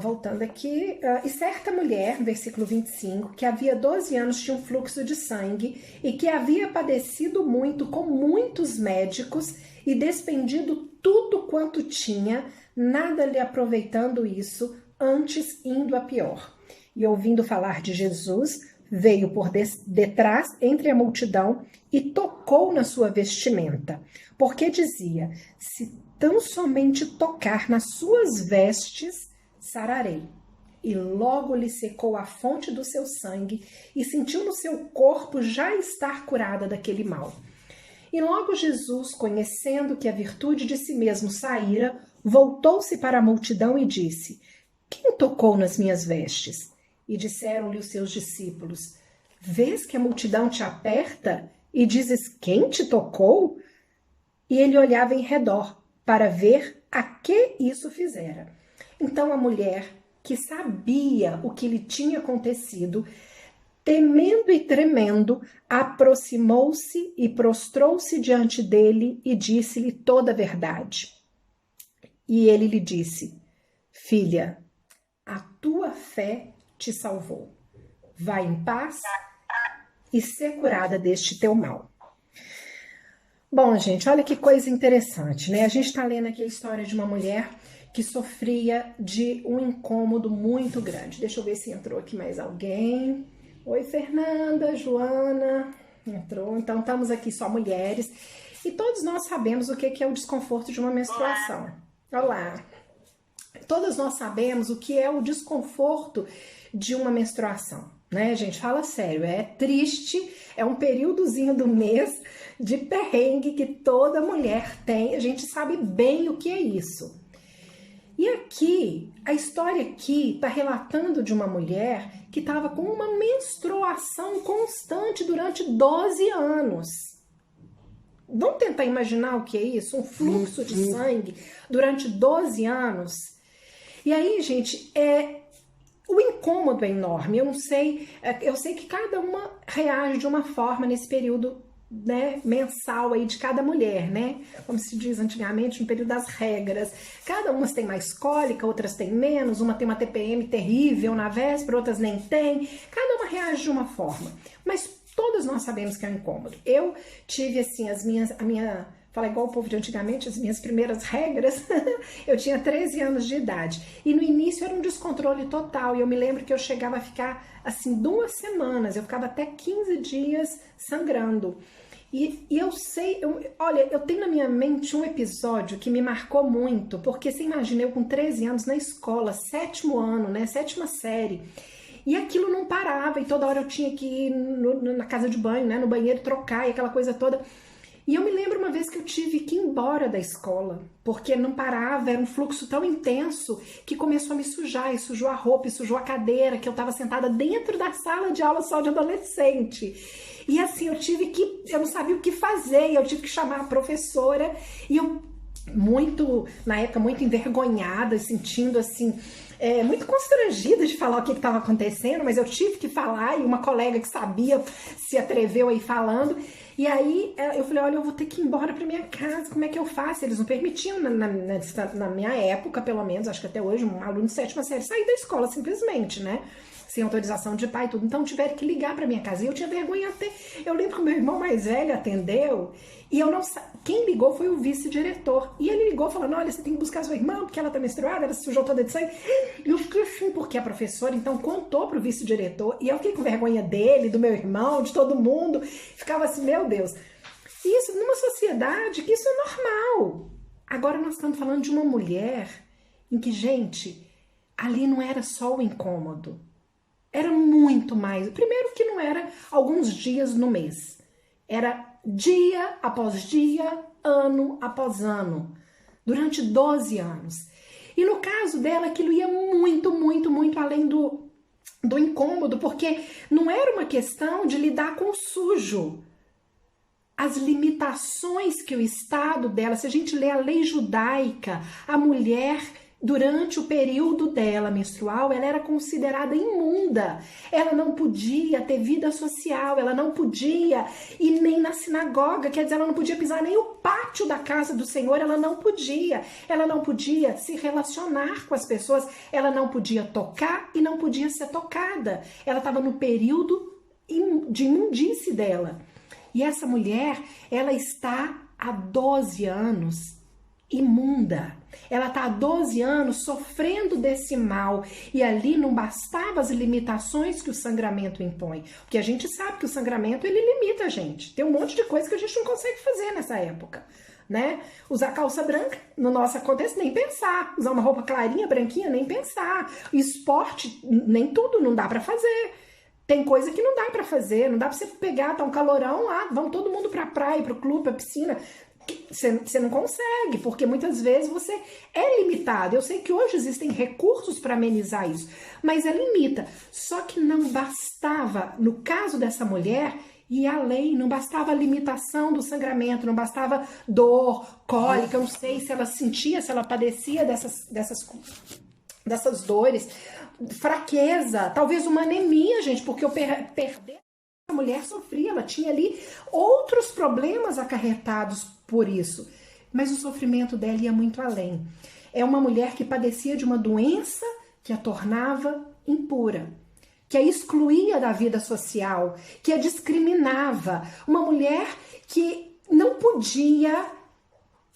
Voltando aqui, e certa mulher, versículo 25, que havia 12 anos tinha um fluxo de sangue e que havia padecido muito com muitos médicos e despendido tudo quanto tinha, nada lhe aproveitando isso, antes indo a pior. E ouvindo falar de Jesus, veio por detrás entre a multidão e tocou na sua vestimenta, porque dizia: se tão somente tocar nas suas vestes, sararei. E logo lhe secou a fonte do seu sangue e sentiu no seu corpo já estar curada daquele mal. E logo Jesus, conhecendo que a virtude de si mesmo saíra, voltou-se para a multidão e disse: quem tocou nas minhas vestes? E disseram-lhe os seus discípulos: vês que a multidão te aperta e dizes: quem te tocou? E ele olhava em redor para ver a que isso fizera. Então a mulher, que sabia o que lhe tinha acontecido, temendo e tremendo, aproximou-se e prostrou-se diante dele e disse-lhe toda a verdade. E ele lhe disse: filha, a tua fé te salvou. Vai em paz e ser curada deste teu mal. Bom, gente, olha que coisa interessante, né? A gente está lendo aqui a história de uma mulher que sofria de um incômodo muito grande. Deixa eu ver se entrou aqui mais alguém. Oi, Fernanda, Joana, entrou. Então, estamos aqui só mulheres. E todos nós sabemos o que é o desconforto de uma menstruação. Olá! Todas nós sabemos o que é o desconforto de uma menstruação, né, gente? Fala sério, é triste, é um períodozinho do mês de perrengue que toda mulher tem, a gente sabe bem o que é isso. E aqui, a história aqui está relatando de uma mulher que estava com uma menstruação constante durante 12 anos. Vamos tentar imaginar o que é isso? Um fluxo de sangue durante 12 anos. E aí, gente, o incômodo é enorme. Eu sei que cada uma reage de uma forma nesse período, né, mensal aí de cada mulher, né? Como se diz antigamente, no período das regras. Cada uma tem mais cólica, outras tem menos, uma tem uma TPM terrível na véspera, outras nem tem. Cada uma reage de uma forma. Mas todos nós sabemos que é um incômodo. Eu tive, assim, fala igual o povo de antigamente, as minhas primeiras regras, eu tinha 13 anos de idade. E no início era um descontrole total. E eu me lembro que eu chegava a ficar, assim, 2 semanas. Eu ficava até 15 dias sangrando. E eu sei, olha, eu tenho na minha mente um episódio que me marcou muito. Porque você imagina, eu com 13 anos na escola, 7º ano, né, 7ª série. E aquilo não parava. E toda hora eu tinha que ir na casa de banho, né, no banheiro, trocar e aquela coisa toda. E eu me lembro uma vez que eu tive que ir embora da escola, porque não parava, era um fluxo tão intenso que começou a me sujar, e sujou a roupa, e sujou a cadeira, que eu estava sentada dentro da sala de aula só de adolescente. E assim, eu não sabia o que fazer, eu tive que chamar a professora, e eu, na época, muito envergonhada, sentindo assim, muito constrangida de falar o que estava acontecendo, mas eu tive que falar, e uma colega que sabia se atreveu aí falando. E aí eu falei, olha, eu vou ter que ir embora para minha casa, como é que eu faço? Eles não permitiam, na minha época, pelo menos, acho que até hoje, um aluno de 7ª série sair da escola simplesmente, né? Sem autorização de pai e tudo. Então tiveram que ligar para minha casa. E eu tinha vergonha até. Eu lembro que o meu irmão mais velho atendeu e eu não sabia. Quem ligou foi o vice-diretor. E ele ligou falando, olha, você tem que buscar sua irmã porque ela tá menstruada, ela se sujou toda de sangue. E eu fiquei assim, porque a professora então contou pro vice-diretor e eu fiquei com vergonha dele, do meu irmão, de todo mundo. Ficava assim, meu Deus. E isso numa sociedade que isso é normal. Agora nós estamos falando de uma mulher em que, gente, ali não era só o incômodo. Era muito mais. Primeiro que não era alguns dias no mês. Era dia após dia, ano após ano. Durante 12 anos. E no caso dela, aquilo ia muito, muito, muito além do incômodo. Porque não era uma questão de lidar com o sujo. As limitações que o estado dela, se a gente lê a lei judaica, a mulher durante o período dela menstrual, ela era considerada imunda. Ela não podia ter vida social, ela não podia ir nem na sinagoga, quer dizer, ela não podia pisar nem o pátio da casa do Senhor, ela não podia. Ela não podia se relacionar com as pessoas, ela não podia tocar e não podia ser tocada. Ela estava no período de imundície dela. E essa mulher, ela está há 12 anos imunda. Ela está há 12 anos sofrendo desse mal. E ali não bastava as limitações que o sangramento impõe. Porque a gente sabe que o sangramento, ele limita a gente. Tem um monte de coisa que a gente não consegue fazer nessa época, né? Usar calça branca, no nosso contexto, nem pensar. Usar uma roupa clarinha, branquinha, nem pensar. Esporte, nem tudo, não dá para fazer. Tem coisa que não dá para fazer, não dá para você pegar, tá um calorão lá, vamos todo mundo pra praia, pro clube, pra piscina. Você não consegue, porque muitas vezes você é limitado. Eu sei que hoje existem recursos para amenizar isso, mas é limita. Só que não bastava, no caso dessa mulher, ir além, não bastava a limitação do sangramento, não bastava dor, cólica, eu não sei se ela sentia, se ela padecia dessas dores, fraqueza, talvez uma anemia, gente, porque eu perder a mulher sofria, ela tinha ali outros problemas acarretados por isso, mas o sofrimento dela ia muito além. É uma mulher que padecia de uma doença que a tornava impura, que a excluía da vida social, que a discriminava, uma mulher que não podia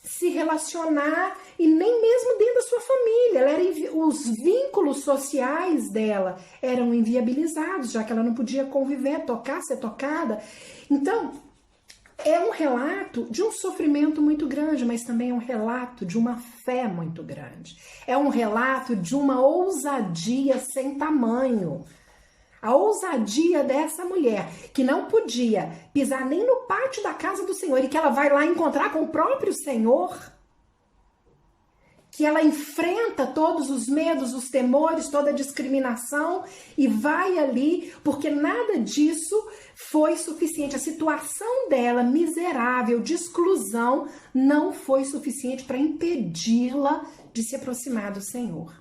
se relacionar e nem mesmo dentro da sua família. Os vínculos sociais dela eram inviabilizados, já que ela não podia conviver, tocar, ser tocada. Então, é um relato de um sofrimento muito grande, mas também é um relato de uma fé muito grande. É um relato de uma ousadia sem tamanho. A ousadia dessa mulher, que não podia pisar nem no pátio da casa do Senhor, e que ela vai lá encontrar com o próprio Senhor, que ela enfrenta todos os medos, os temores, toda a discriminação, e vai ali, porque nada disso foi suficiente. A situação dela, miserável, de exclusão, não foi suficiente para impedi-la de se aproximar do Senhor.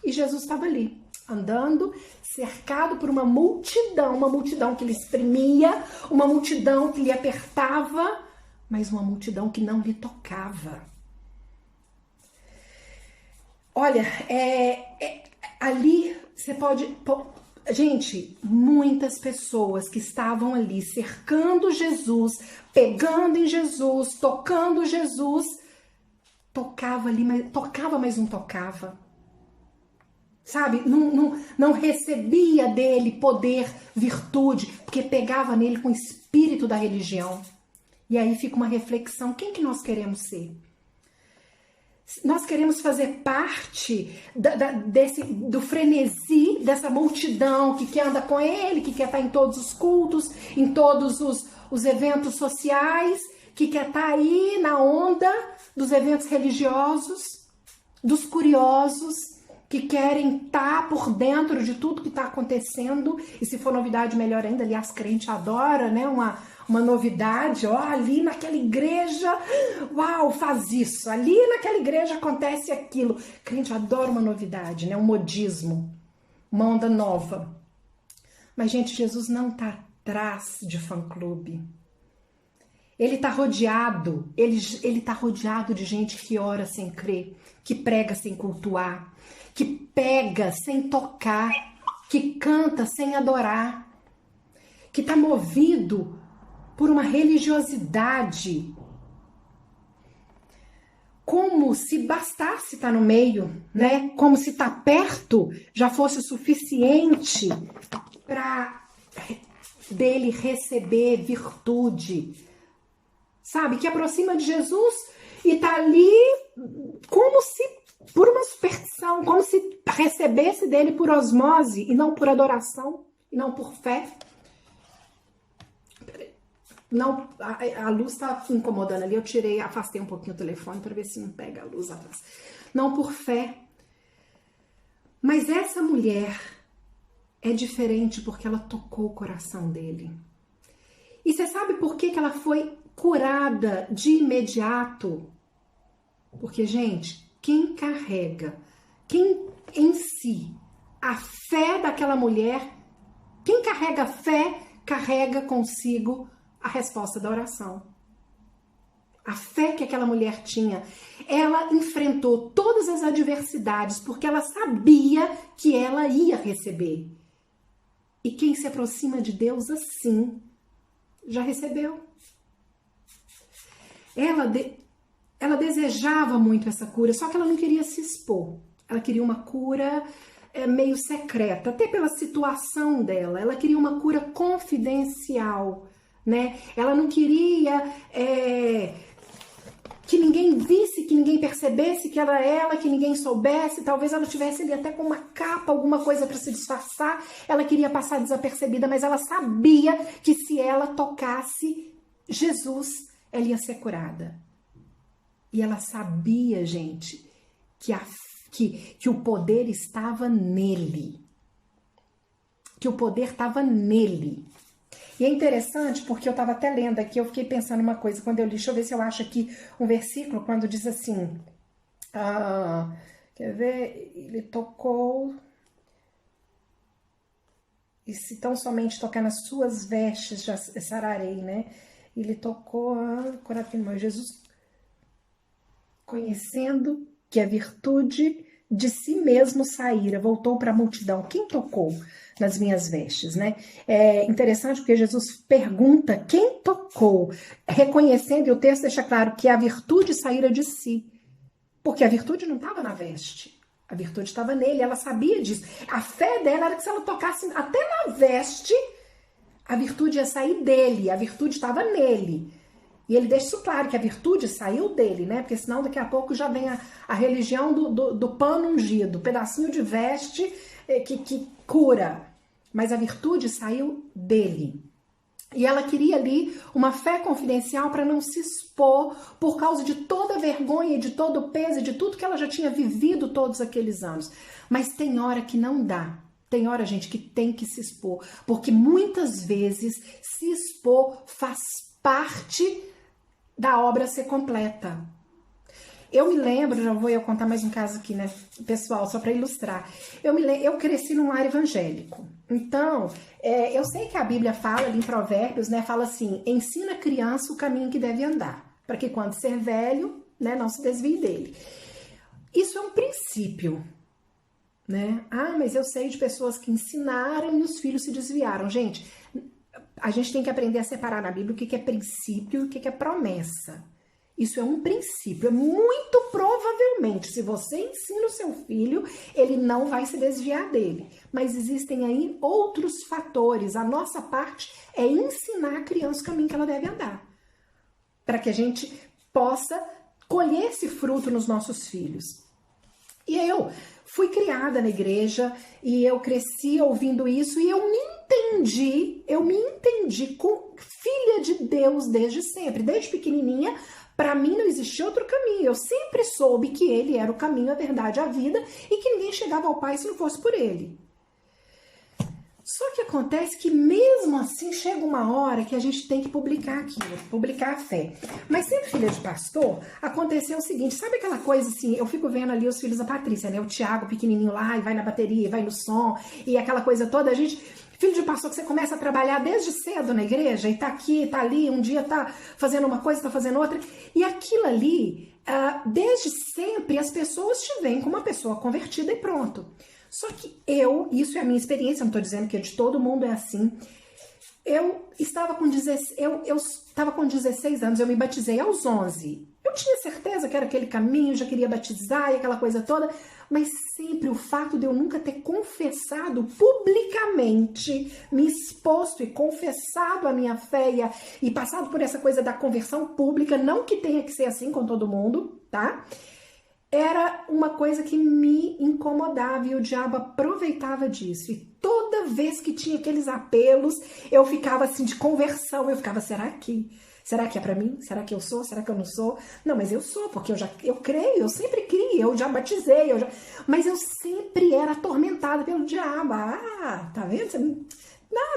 E Jesus estava ali, andando, cercado por uma multidão que lhe exprimia, uma multidão que lhe apertava, mas uma multidão que não lhe tocava. Olha, ali você pode... Gente, muitas pessoas que estavam ali cercando Jesus, pegando em Jesus, tocando Jesus, tocava ali, mas não tocava. Sabe, não recebia dele poder, virtude, porque pegava nele com o espírito da religião. E aí fica uma reflexão, quem que nós queremos ser? Nós queremos fazer parte do frenesi dessa multidão que quer andar com ele, que quer estar em todos os cultos, em todos os eventos sociais, que quer estar aí na onda dos eventos religiosos, dos curiosos, que querem estar por dentro de tudo que está acontecendo, e se for novidade, melhor ainda. Aliás, crente adora, né? Uma novidade, ó, ali naquela igreja, uau, faz isso, ali naquela igreja acontece aquilo. Crente adora uma novidade, né? Um modismo, uma onda nova. Mas, gente, Jesus não está atrás de fã-clube. Ele está rodeado, ele tá rodeado de gente que ora sem crer, que prega sem cultuar, que pega sem tocar, que canta sem adorar, que está movido por uma religiosidade, como se bastasse estar no meio, né? Como se estar perto já fosse o suficiente para dele receber virtude, sabe? Que aproxima de Jesus e tá ali como se por uma superstição, como se recebesse dele por osmose e não por adoração, e não por fé. Não, a luz tá incomodando ali, afastei um pouquinho o telefone para ver se não pega a luz atrás. Não por fé. Mas essa mulher é diferente porque ela tocou o coração dele. E você sabe por que ela foi curada de imediato? Porque, gente, quem carrega quem em si, a fé daquela mulher, quem carrega fé, carrega consigo a resposta da oração. A fé que aquela mulher tinha, ela enfrentou todas as adversidades porque ela sabia que ela ia receber. E quem se aproxima de Deus assim, já recebeu. Ela desejava muito essa cura, só que ela não queria se expor. Ela queria uma cura meio secreta, até pela situação dela. Ela queria uma cura confidencial, né? Ela não queria que ninguém visse, que ninguém percebesse que era ela, que ninguém soubesse. Talvez ela tivesse ali até com uma capa, alguma coisa para se disfarçar. Ela queria passar desapercebida, mas ela sabia que se ela tocasse Jesus, ela ia ser curada. E ela sabia, gente, que o poder estava nele. Que o poder estava nele. E é interessante porque eu estava até lendo aqui, eu fiquei pensando uma coisa quando eu li, deixa eu ver se eu acho aqui um versículo, quando diz assim, quer ver, ele tocou, e se tão somente tocar nas suas vestes, já sararei, né? Ele tocou, Jesus, conhecendo que a virtude de si mesmo saíra, voltou para a multidão. Quem tocou nas minhas vestes, né? É interessante porque Jesus pergunta quem tocou, reconhecendo, e o texto deixa claro que a virtude saíra de si, porque a virtude não estava na veste, a virtude estava nele, ela sabia disso. A fé dela era que se ela tocasse até na veste, a virtude ia sair dele, a virtude estava nele. E ele deixa isso claro, que a virtude saiu dele, né? Porque senão daqui a pouco já vem a religião do pano ungido, pedacinho de veste que cura. Mas a virtude saiu dele. E ela queria ali uma fé confidencial para não se expor por causa de toda a vergonha, de todo o peso, de tudo que ela já tinha vivido todos aqueles anos. Mas tem hora que não dá. Tem hora, gente, que tem que se expor. Porque muitas vezes se expor faz parte da obra ser completa. Eu me lembro, já vou eu contar mais um caso aqui, né, pessoal, só para ilustrar. Eu cresci num lar evangélico. Então, eu sei que a Bíblia fala ali em Provérbios, né, fala assim, ensina a criança o caminho que deve andar, para que quando ser velho, né, não se desvie dele. Isso é um princípio, né? Mas eu sei de pessoas que ensinaram e os filhos se desviaram. Gente, a gente tem que aprender a separar na Bíblia o que é princípio e o que é promessa. Isso é um princípio. Muito provavelmente, se você ensina o seu filho, ele não vai se desviar dele. Mas existem aí outros fatores. A nossa parte é ensinar a criança o caminho que ela deve andar. Para que a gente possa colher esse fruto nos nossos filhos. E eu fui criada na igreja e eu cresci ouvindo isso e eu me entendi com filha de Deus desde sempre, desde pequenininha. Para mim não existia outro caminho. Eu sempre soube que ele era o caminho, a verdade, a vida e que ninguém chegava ao Pai se não fosse por ele. Só que acontece que mesmo assim chega uma hora que a gente tem que publicar aquilo, publicar a fé. Mas sendo filha de pastor, aconteceu o seguinte, sabe aquela coisa assim, eu fico vendo ali os filhos da Patrícia, né? O Thiago pequenininho lá, e vai na bateria, e vai no som, e aquela coisa toda, a gente... Filho de pastor que você começa a trabalhar desde cedo na igreja, e tá aqui, tá ali, um dia tá fazendo uma coisa, tá fazendo outra, e aquilo ali, desde sempre, as pessoas te veem como uma pessoa convertida e pronto. Só que isso é a minha experiência, não tô dizendo que de todo mundo é assim, eu estava com 16 anos, eu me batizei aos 11. Eu tinha certeza que era aquele caminho, já queria batizar e aquela coisa toda, mas sempre o fato de eu nunca ter confessado publicamente, me exposto e confessado a minha fé e passado por essa coisa da conversão pública, não que tenha que ser assim com todo mundo, tá? Era uma coisa que me incomodava e o diabo aproveitava disso. E toda vez que tinha aqueles apelos, eu ficava assim de conversão, eu ficava, será que é pra mim? Será que eu sou? Será que eu não sou? Não, mas eu sou, porque eu creio, eu sempre criei, eu já batizei, mas eu sempre era atormentada pelo diabo. Tá vendo?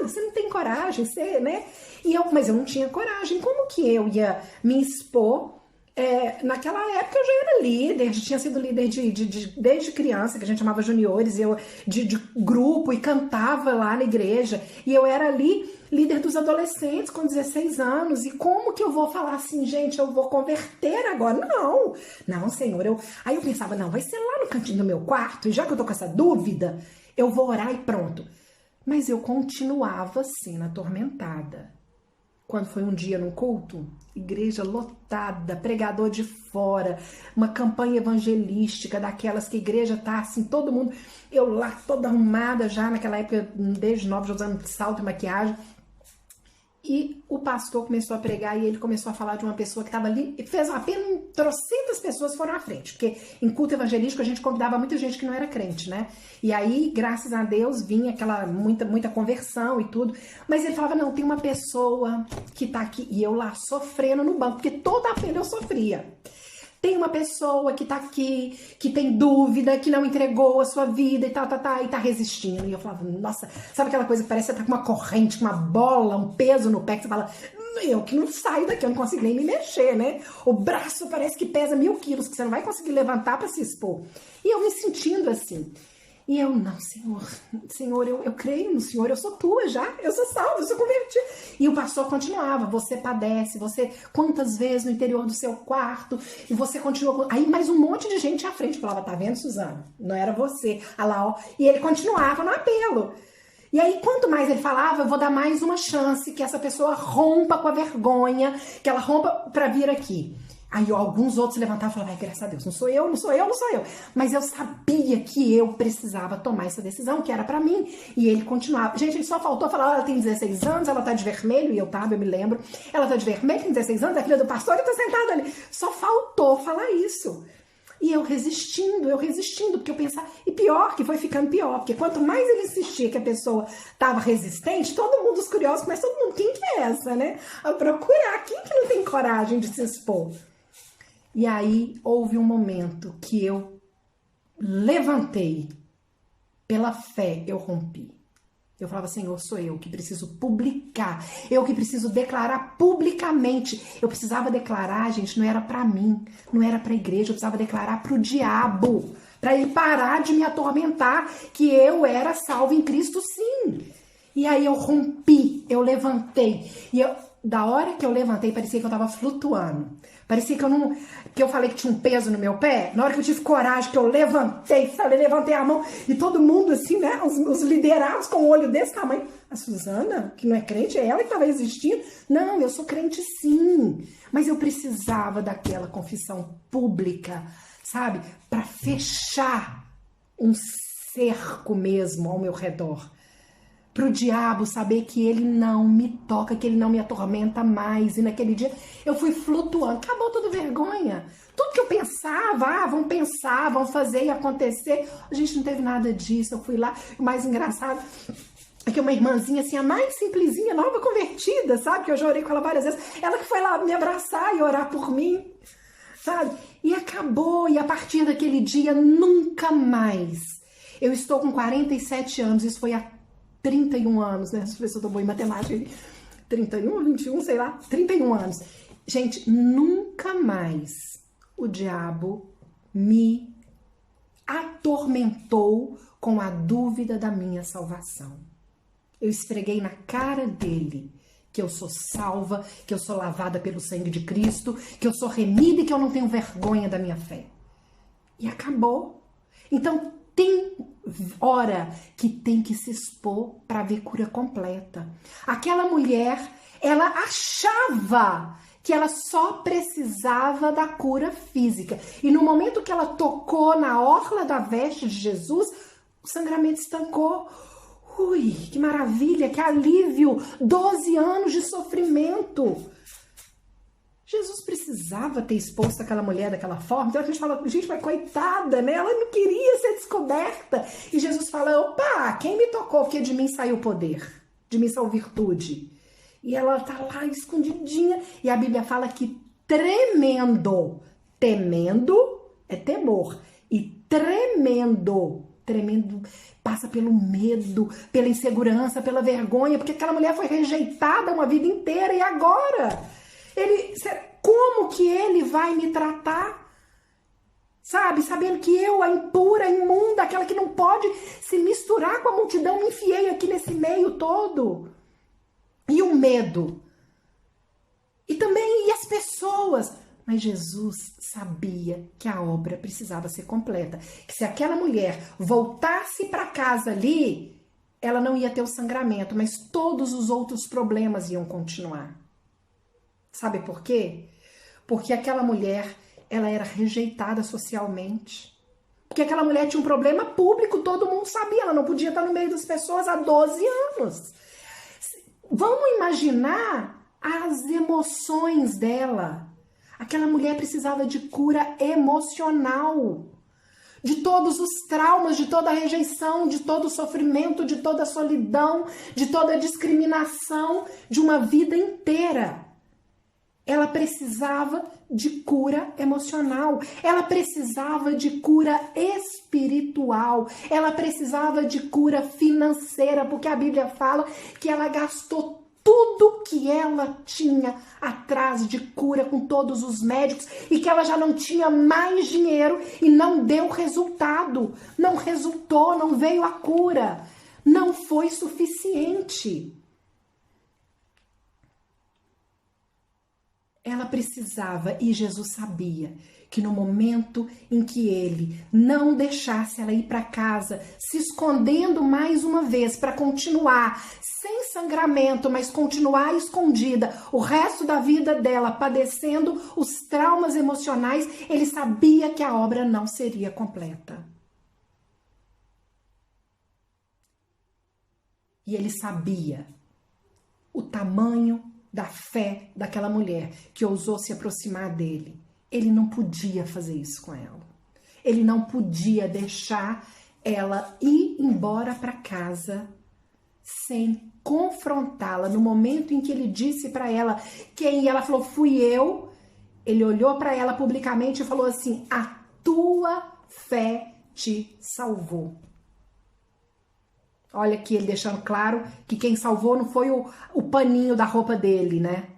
Você não tem coragem, né? Mas eu não tinha coragem. Como que eu ia me expor naquela época eu já era líder, tinha sido líder desde criança, que a gente chamava juniores, eu de grupo, e cantava lá na igreja, e eu era ali líder dos adolescentes com 16 anos, e como que eu vou falar assim, gente, eu vou converter agora? Não, Senhor, aí eu pensava, não, vai ser lá no cantinho do meu quarto, e já que eu tô com essa dúvida, eu vou orar e pronto. Mas eu continuava sendo atormentada. Quando foi um dia num culto, igreja lotada, pregador de fora, uma campanha evangelística, daquelas que a igreja tá assim, todo mundo, eu lá toda arrumada já, naquela época, desde nova, já usando salto e maquiagem, e o pastor começou a pregar e ele começou a falar de uma pessoa que estava ali, e fez apenas trocentas pessoas foram à frente, porque em culto evangelístico a gente convidava muita gente que não era crente, né? E aí, graças a Deus, vinha aquela muita conversão e tudo, mas ele falava, não, tem uma pessoa que tá aqui, e eu lá sofrendo no banco, porque toda a pena eu sofria. Tem uma pessoa que tá aqui, que tem dúvida, que não entregou a sua vida e e tá resistindo. E eu falava, nossa, sabe aquela coisa que parece que você tá com uma corrente, com uma bola, um peso no pé, que você fala, eu que não saio daqui, eu não consigo nem me mexer, né? O braço parece que pesa 1000 quilos, que você não vai conseguir levantar pra se expor. E eu me sentindo assim. E eu, não, Senhor, eu creio no Senhor, eu sou tua já, eu sou salva, eu sou convertida. E o pastor continuava, você padece, você quantas vezes no interior do seu quarto, e você continua. Aí mais um monte de gente à frente falava, tá vendo, Suzana? Não era você. Olha lá, ó. E ele continuava no apelo. E aí, quanto mais ele falava, eu vou dar mais uma chance que essa pessoa rompa com a vergonha, que ela rompa pra vir aqui. Aí alguns outros se levantavam e falavam, ai, graças a Deus, não sou eu. Mas eu sabia que eu precisava tomar essa decisão, que era pra mim. E ele continuava. Gente, ele só faltou falar, ela tem 16 anos, ela tá de vermelho, e eu me lembro. Ela tá de vermelho, tem 16 anos, é filha do pastor e tá sentada ali. Só faltou falar isso. E eu resistindo, porque eu pensava... E pior, que foi ficando pior, porque quanto mais ele insistia que a pessoa tava resistente, todo mundo, os curiosos, mas todo mundo, quem que é essa, né? A procurar, quem que não tem coragem de se expor? E aí houve um momento que eu levantei, pela fé eu rompi. Eu falava, Senhor, sou eu que preciso publicar, eu que preciso declarar publicamente. Eu precisava declarar, gente, não era pra mim, não era pra igreja, eu precisava declarar pro diabo, pra ele parar de me atormentar, que eu era salvo em Cristo, sim. E aí eu rompi, eu levantei, e da hora que eu levantei, parecia que eu tava flutuando. Parecia que eu falei que tinha um peso no meu pé. Na hora que eu tive coragem, que eu levantei a mão, e todo mundo assim, né, os liderados com o olho desse tamanho. A Suzana, que não é crente, é ela que estava existindo. Não, eu sou crente sim. Mas eu precisava daquela confissão pública, sabe? Para fechar um cerco mesmo ao meu redor. Pro diabo saber que ele não me toca, que ele não me atormenta mais. E naquele dia eu fui flutuando. Acabou toda vergonha. Tudo que eu pensava, vão pensar, vão fazer e acontecer. A gente não teve nada disso. Eu fui lá, o mais engraçado é que uma irmãzinha assim, a mais simplesinha, nova convertida, sabe? Que eu já orei com ela várias vezes. Ela que foi lá me abraçar e orar por mim, sabe? E acabou. E a partir daquele dia, nunca mais. Eu estou com 47 anos, isso foi há 31 anos, né? Deixa eu ver se eu tô boa em matemática. 31, 21, sei lá. 31 anos. Gente, nunca mais o diabo me atormentou com a dúvida da minha salvação. Eu esfreguei na cara dele que eu sou salva, que eu sou lavada pelo sangue de Cristo, que eu sou remida e que eu não tenho vergonha da minha fé. E acabou. Então, tem hora que tem que se expor para ver cura completa. Aquela mulher, ela achava que ela só precisava da cura física. E no momento que ela tocou na orla da veste de Jesus, o sangramento estancou. Ui, que maravilha, que alívio! 12 anos de sofrimento. Jesus precisava ter exposto aquela mulher daquela forma. Então a gente fala, gente, mas coitada, né? Ela não queria ser descoberta. E Jesus fala, opa, quem me tocou? Porque de mim saiu poder, de mim saiu virtude. E ela tá lá escondidinha. E a Bíblia fala que tremendo, temendo é temor. E tremendo passa pelo medo, pela insegurança, pela vergonha. Porque aquela mulher foi rejeitada uma vida inteira. E agora? Como que ele vai me tratar? Sabe, sabendo que eu, a impura, a imunda, aquela que não pode se misturar com a multidão, me enfiei aqui nesse meio todo. E o medo. E também e as pessoas. Mas Jesus sabia que a obra precisava ser completa. Que se aquela mulher voltasse para casa ali, ela não ia ter o sangramento, mas todos os outros problemas iam continuar. Sabe por quê? Porque aquela mulher, ela era rejeitada socialmente. Porque aquela mulher tinha um problema público, todo mundo sabia, ela não podia estar no meio das pessoas há 12 anos. Vamos imaginar as emoções dela. Aquela mulher precisava de cura emocional. De todos os traumas, de toda a rejeição, de todo o sofrimento, de toda a solidão, de toda a discriminação, de uma vida inteira. Ela precisava de cura emocional, ela precisava de cura espiritual, ela precisava de cura financeira, porque a Bíblia fala que ela gastou tudo que ela tinha atrás de cura com todos os médicos e que ela já não tinha mais dinheiro e não deu resultado, não resultou, não veio a cura, não foi suficiente. Ela precisava, e Jesus sabia, que no momento em que ele não deixasse ela ir para casa, se escondendo mais uma vez para continuar sem sangramento, mas continuar escondida o resto da vida dela, padecendo os traumas emocionais, ele sabia que a obra não seria completa. E ele sabia o tamanho da fé daquela mulher que ousou se aproximar dele. Ele não podia fazer isso com ela. Ele não podia deixar ela ir embora para casa sem confrontá-la. No momento em que ele disse para ela quem, e ela falou, fui eu, ele olhou para ela publicamente e falou assim, a tua fé te salvou. Olha aqui ele deixando claro que quem salvou não foi o paninho da roupa dele, né?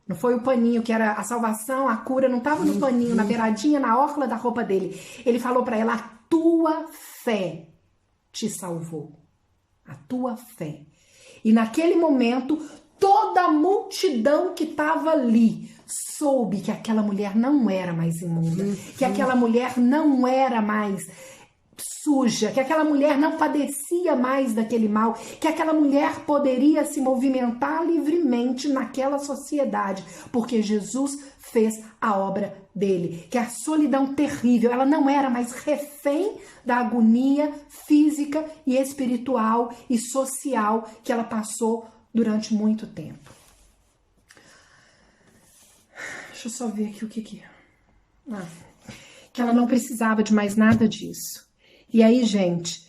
Não foi o paninho que era a salvação, a cura, não estava no paninho, na beiradinha, na orla da roupa dele. Ele falou para ela, a tua fé te salvou. A tua fé. E naquele momento, toda a multidão que estava ali soube que aquela mulher não era mais imunda, que aquela mulher não era mais suja, que aquela mulher não padecia mais daquele mal, que aquela mulher poderia se movimentar livremente naquela sociedade, porque Jesus fez a obra dele, que a solidão terrível, ela não era mais refém da agonia física e espiritual e social que ela passou durante muito tempo. Deixa eu só ver aqui o que que ela não precisava de mais nada disso. E aí, gente,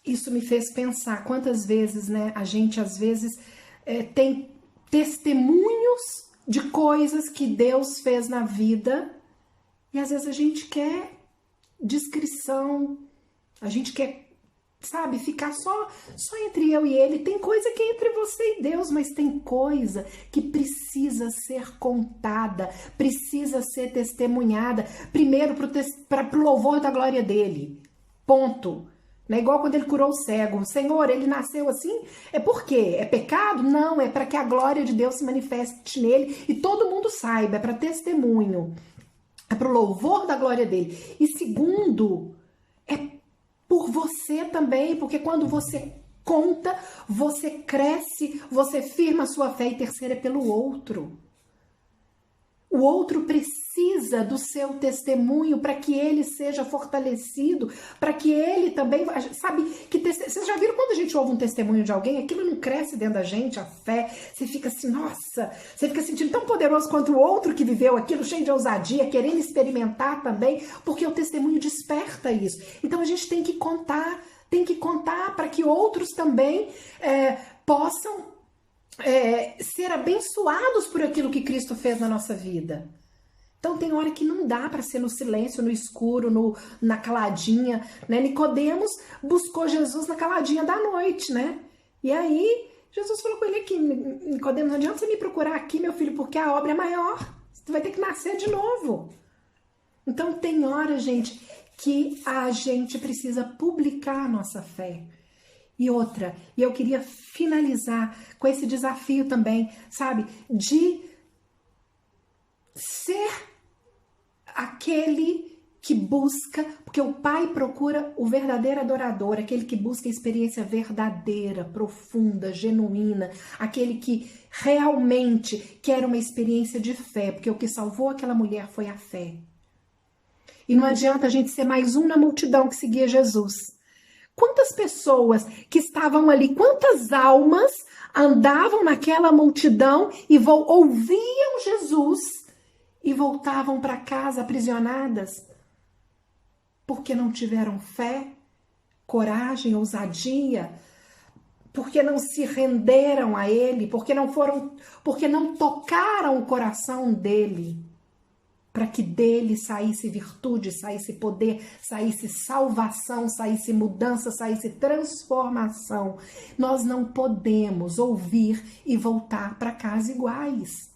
isso me fez pensar quantas vezes, né, a gente às vezes tem testemunhos de coisas que Deus fez na vida e às vezes a gente quer descrição, a gente quer, sabe, ficar só entre eu e ele. Tem coisa que é entre você e Deus, mas tem coisa que precisa ser contada, precisa ser testemunhada, primeiro para o louvor da glória dele, ponto. Não é igual quando ele curou o cego. Senhor, ele nasceu assim? É por quê? É pecado? Não, é para que a glória de Deus se manifeste nele e todo mundo saiba, é para testemunho, é para o louvor da glória dele. E segundo, é por você também, porque quando você conta, você cresce, você firma a sua fé. E terceiro é pelo outro. O outro precisa do seu testemunho para que ele seja fortalecido, para que ele também, sabe, que vocês já viram quando a gente ouve um testemunho de alguém, aquilo não cresce dentro da gente, a fé, você fica assim, nossa, você fica sentindo tão poderoso quanto o outro que viveu aquilo, cheio de ousadia, querendo experimentar também, porque o testemunho desperta isso. Então a gente tem que contar para que outros também possam ser abençoados por aquilo que Cristo fez na nossa vida. Então tem hora que não dá para ser no silêncio, no escuro, na caladinha, né? Nicodemos buscou Jesus na caladinha da noite, né? E aí Jesus falou com ele aqui, Nicodemo, não adianta você me procurar aqui, meu filho, porque a obra é maior. Você vai ter que nascer de novo. Então tem hora, gente, que a gente precisa publicar a nossa fé. E outra, e eu queria finalizar com esse desafio também, sabe, de ser aquele que busca, porque o Pai procura o verdadeiro adorador, aquele que busca a experiência verdadeira, profunda, genuína, aquele que realmente quer uma experiência de fé, porque o que salvou aquela mulher foi a fé. E não adianta a gente ser mais um na multidão que seguia Jesus. Quantas pessoas que estavam ali, quantas almas andavam naquela multidão e ouviam Jesus e voltavam para casa aprisionadas? Porque não tiveram fé, coragem, ousadia, porque não se renderam a ele, porque não tocaram o coração dele, para que dele saísse virtude, saísse poder, saísse salvação, saísse mudança, saísse transformação. Nós não podemos ouvir e voltar para casa iguais.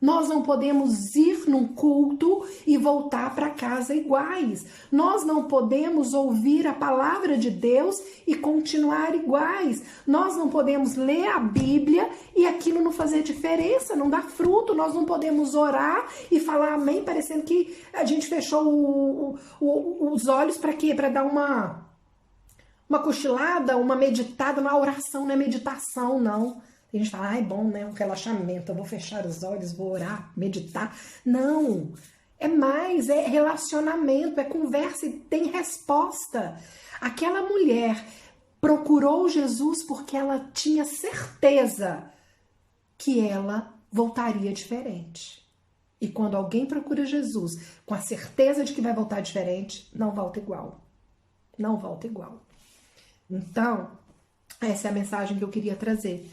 Nós não podemos ir num culto e voltar para casa iguais. Nós não podemos ouvir a palavra de Deus e continuar iguais. Nós não podemos ler a Bíblia e aquilo não fazer diferença, não dar fruto. Nós não podemos orar e falar amém, parecendo que a gente fechou os olhos para quê? Para dar uma cochilada, uma meditada. Na oração não é meditação, não. A gente fala, é bom, né? Um relaxamento, eu vou fechar os olhos, vou orar, meditar. Não, é mais, é relacionamento, é conversa e tem resposta. Aquela mulher procurou Jesus porque ela tinha certeza que ela voltaria diferente. E quando alguém procura Jesus com a certeza de que vai voltar diferente, não volta igual. Não volta igual. Então, essa é a mensagem que eu queria trazer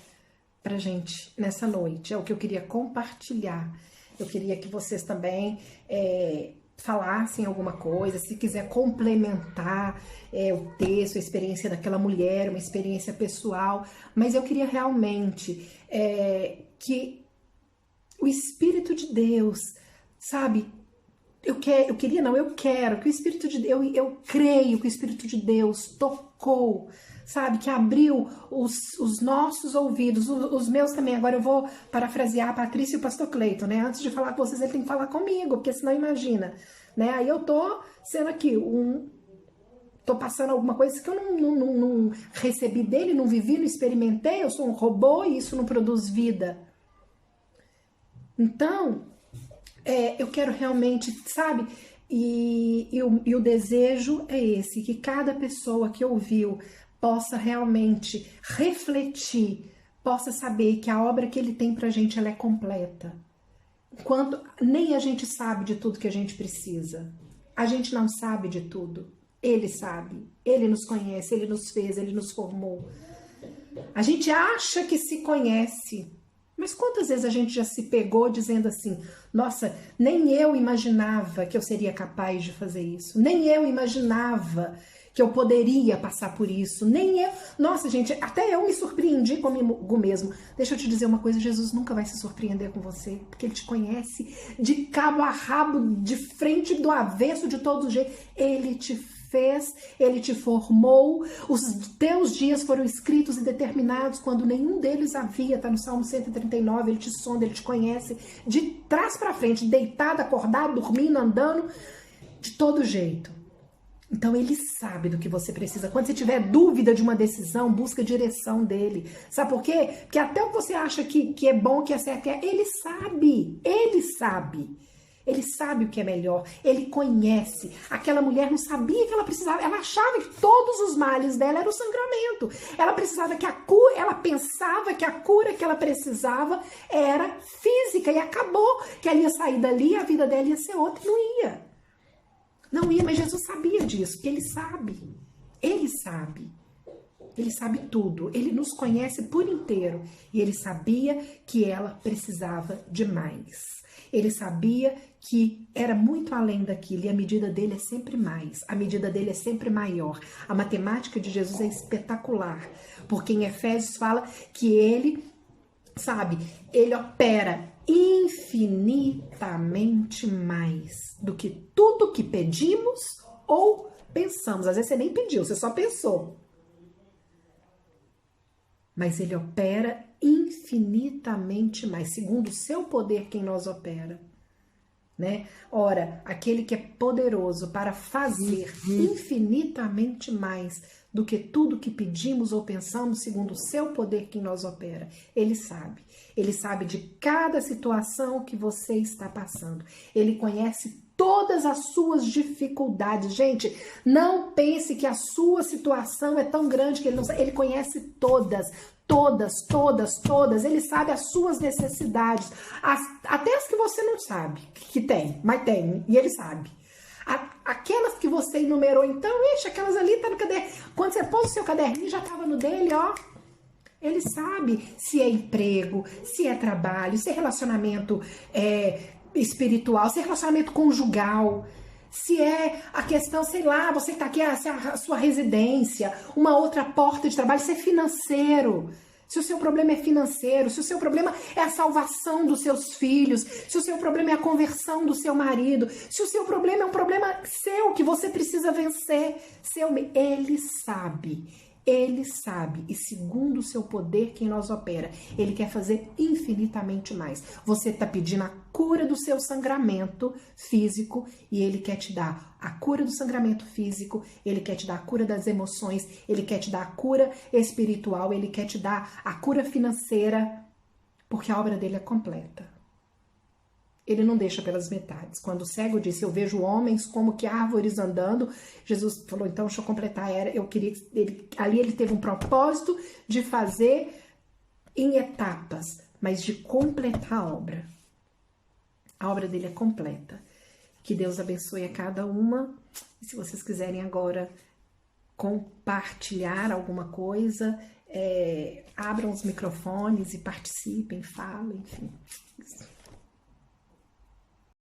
pra gente nessa noite, é o que eu queria compartilhar. Eu queria que vocês também falassem alguma coisa, se quiser complementar o texto, a experiência daquela mulher, uma experiência pessoal, mas eu queria realmente que o Espírito de Deus, sabe, eu quero que o Espírito de Deus, eu creio que o Espírito de Deus tocou, sabe, que abriu os nossos ouvidos, os meus também. Agora eu vou parafrasear a Patrícia e o pastor Cleiton, né? Antes de falar com vocês, ele tem que falar comigo, porque senão imagina, né? Aí eu tô sendo aqui tô passando alguma coisa que eu não recebi dele, não vivi, não experimentei, eu sou um robô e isso não produz vida. Então, eu quero realmente, sabe, e o desejo é esse, que cada pessoa que ouviu possa realmente refletir, possa saber que a obra que ele tem pra gente, ela é completa. Enquanto nem a gente sabe de tudo que a gente precisa. A gente não sabe de tudo. Ele sabe. Ele nos conhece, ele nos fez, ele nos formou. A gente acha que se conhece. Mas quantas vezes a gente já se pegou dizendo assim, nossa, nem eu imaginava que eu seria capaz de fazer isso. Nem eu imaginava que eu poderia passar por isso, nem eu. Nossa, gente, até eu me surpreendi comigo mesmo. Deixa eu te dizer uma coisa, Jesus nunca vai se surpreender com você, porque ele te conhece de cabo a rabo, de frente, do avesso, de todo jeito. Ele te fez, ele te formou, os teus dias foram escritos e determinados quando nenhum deles havia, tá no Salmo 139, ele te sonda, ele te conhece, de trás para frente, deitado, acordado, dormindo, andando, de todo jeito. Então ele sabe do que você precisa. Quando você tiver dúvida de uma decisão, busca a direção dele. Sabe por quê? Porque até o que você acha que é bom, que é certo, ele sabe. Ele sabe. Ele sabe o que é melhor. Ele conhece. Aquela mulher não sabia que ela precisava. Ela achava que todos os males dela eram o sangramento. Ela precisava que a cura, ela pensava que a cura que ela precisava era física. E acabou que ela ia sair dali e a vida dela ia ser outra. Não ia. Não ia, mas Jesus sabia disso, porque ele sabe. Ele sabe. Ele sabe tudo, ele nos conhece por inteiro. E ele sabia que ela precisava de mais. Ele sabia que era muito além daquilo e a medida dele é sempre mais, a medida dele é sempre maior. A matemática de Jesus é espetacular, porque em Efésios fala que ele, sabe, ele opera infinitamente mais do que tudo que pedimos ou pensamos. Às vezes você nem pediu, você só pensou. Mas ele opera infinitamente mais, segundo o seu poder quem nós opera. Né? Ora, aquele que é poderoso para fazer infinitamente mais do que tudo que pedimos ou pensamos, segundo o seu poder que nós opera, ele sabe. Ele sabe de cada situação que você está passando. Ele conhece todas as suas dificuldades. Gente, não pense que a sua situação é tão grande que ele não sabe. Ele conhece todas. Todas. Ele sabe as suas necessidades, até as que você não sabe que tem, mas tem, e ele sabe. Aquelas que você enumerou, então, aquelas ali tá no caderno. Quando você pôs o seu caderninho, já tava no dele, ó. Ele sabe se é emprego, se é trabalho, se é relacionamento espiritual, se é relacionamento conjugal, se é a questão, sei lá, você que tá aqui, a sua residência, uma outra porta de trabalho, se é financeiro, se o seu problema é financeiro, se o seu problema é a salvação dos seus filhos, se o seu problema é a conversão do seu marido, se o seu problema é um problema seu, que você precisa vencer, ele sabe. Ele sabe, e segundo o seu poder, quem nós opera, ele quer fazer infinitamente mais. Você está pedindo a cura do seu sangramento físico e ele quer te dar a cura do sangramento físico, ele quer te dar a cura das emoções, ele quer te dar a cura espiritual, ele quer te dar a cura financeira, porque a obra dele é completa. Ele não deixa pelas metades. Quando o cego disse, eu vejo homens como que árvores andando, Jesus falou, então deixa eu completar, eu queria, ali ele teve um propósito de fazer em etapas, mas de completar a obra. A obra dele é completa. Que Deus abençoe a cada uma. E se vocês quiserem agora compartilhar alguma coisa, abram os microfones e participem, falem, enfim.